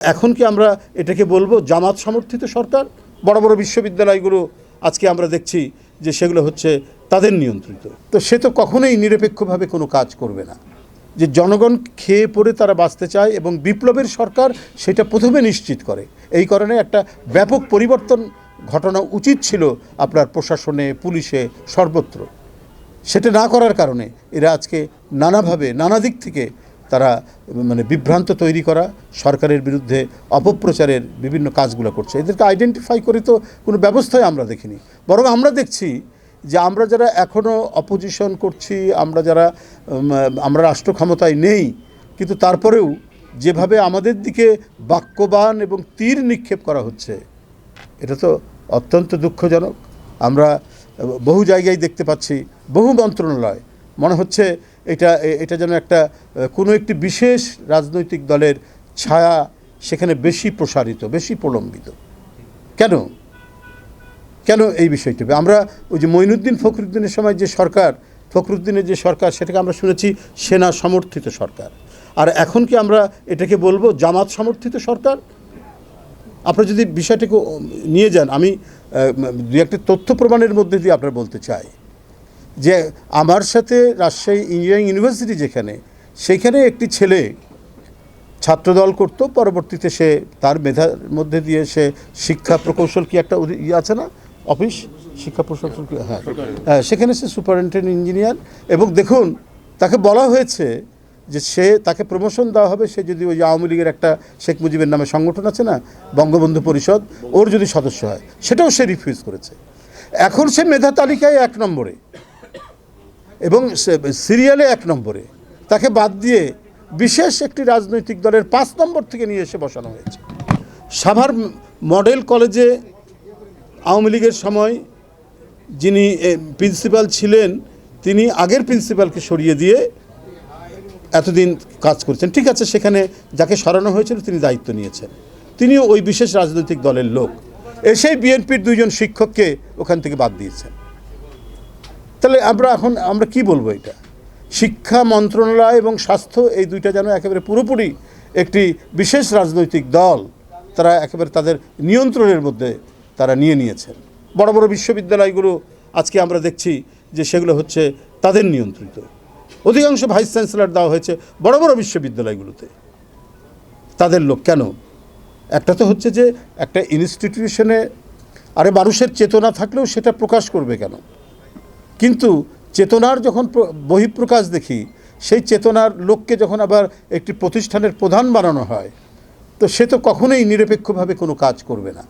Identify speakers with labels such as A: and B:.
A: এখন কি আমরা এটাকে বলবো জামাত সমর্থিত সরকার? বড় বড় বিশ্ববিদ্যালয়গুলো আজকে আমরা দেখছি যে সেগুলো হচ্ছে তাদের নিয়ন্ত্রিত। তো সে তো কখনোই নিরপেক্ষভাবে কোনো কাজ করবে না। যে জনগণ খেয়ে পড়ে তারা বাঁচতে চায় এবং বিপ্লবের সরকার সেটা প্রথমে নিশ্চিত করে। এই কারণে একটা ব্যাপক পরিবর্তন ঘটানো উচিত ছিল আপনার প্রশাসনে, পুলিশে, সর্বত্র। সেটা না করার কারণে এরা আজকে নানাভাবে নানা দিক থেকে তারা বিভ্রান্ত তৈরি করা, সরকারের বিরুদ্ধে অপপ্রচারের বিভিন্ন কাজগুলো করছে। এদেরকে আইডেন্টিফাই করে তো কোনো ব্যবস্থাই আমরা দেখিনি। বরং আমরা দেখছি যে আমরা যারা এখনও অপোজিশন করছি, আমরা রাষ্ট্র ক্ষমতায় নেই, কিন্তু তারপরেও যেভাবে আমাদের দিকে বাক্যবাণ এবং তীর নিক্ষেপ করা হচ্ছে, এটা তো অত্যন্ত দুঃখজনক। আমরা বহু জায়গায় দেখতে পাচ্ছি, বহু মন্ত্রণালয় মনে হচ্ছে এটা যেন কোনো একটি বিশেষ রাজনৈতিক দলের ছায়া সেখানে বেশি প্রসারিত, বেশি প্রলম্বিত। কেন এই বিষয়টি? আমরা ওই যে মঈনুদ্দিন ফখরুদ্দিনের সময় ফখরুদ্দিনের যে সরকার, সেটাকে আমরা শুনেছি সেনা সমর্থিত সরকার। আর এখন কি আমরা এটাকে বলবো জামাত সমর্থিত সরকার? আপনারা যদি বিষয়টাকে নিয়ে যান, আমি দু একটা তথ্য প্রমাণের মধ্যে দিয়ে আপনারা বলতে চাই যে আমার সাথে রাজশাহী ইঞ্জিনিয়ারিং ইউনিভার্সিটি সেইখানে একটি ছেলে ছাত্রদল করত, পরবর্তীতে সে তার মেধার মধ্যে দিয়ে সে শিক্ষা প্রকৌশল কি একটা আছে না অফিস, শিক্ষা প্রকৌশল, হ্যাঁ, সেখানে সে সুপারিনটেন্ডেন্ট ইঞ্জিনিয়ার। এবং দেখুন, তাকে বলা হয়েছে যে তাকে প্রমোশন দেওয়া হবে সে যদি ওই আওয়ামী লীগের একটা শেখ মুজিবের নামে সংগঠন আছে না, বঙ্গবন্ধু পরিষদ, ওর যদি সদস্য হয়। সেটাও সে রিফিউজ করেছে। এখন সে মেধা তালিকায় 1 নম্বরে এবং সিরিয়ালে 1 নম্বরে। তাকে বাদ দিয়ে বিশেষ একটি রাজনৈতিক দলের 5 নম্বর থেকে নিয়ে এসে বসানো হয়েছে। সাভার মডেল কলেজে আওয়ামী লীগের সময় যিনি প্রিন্সিপাল ছিলেন, তিনি আগের প্রিন্সিপালকে সরিয়ে দিয়ে এতদিন কাজ করছেন। ঠিক আছে, সেখানে যাকে সরানো হয়েছিল তিনি দায়িত্ব নিয়েছেন, তিনিও ওই বিশেষ রাজনৈতিক দলের লোক। এসেই বিএনপির 2 জন শিক্ষককে ওখান থেকে বাদ দিয়েছেন। তাহলে আমরা কি বলবো? এটা শিক্ষা মন্ত্রণালয় এবং স্বাস্থ্য, এই দুইটা যেন একেবারে পুরোপুরি একটি বিশেষ রাজনৈতিক দল তারা একেবারে তাদের নিয়ন্ত্রণের মধ্যে তারা নিয়েছেন। বড় বড় বিশ্ববিদ্যালয়গুলো আজকে আমরা দেখছি যে সেগুলো হচ্ছে তাদের নিয়ন্ত্রিত। অধিকাংশ ভাইস চ্যান্সেলর দেওয়া হয়েছে বড় বড় বিশ্ববিদ্যালয়গুলোতে তাদের লোক। কেন? একটা তো হচ্ছে যে একটা ইনস্টিটিউশনে মানুষের চেতনা থাকলেও সেটা প্রকাশ করবে কেন? কিন্তু চেতনার যখন বহিঃপ্রকাশ দেখি, সেই চেতনার লোককে যখন আবার একটি প্রতিষ্ঠানের প্রধান বানানো হয়, তো সে তো কখনোই নিরপেক্ষভাবে কোনো কাজ করবে না।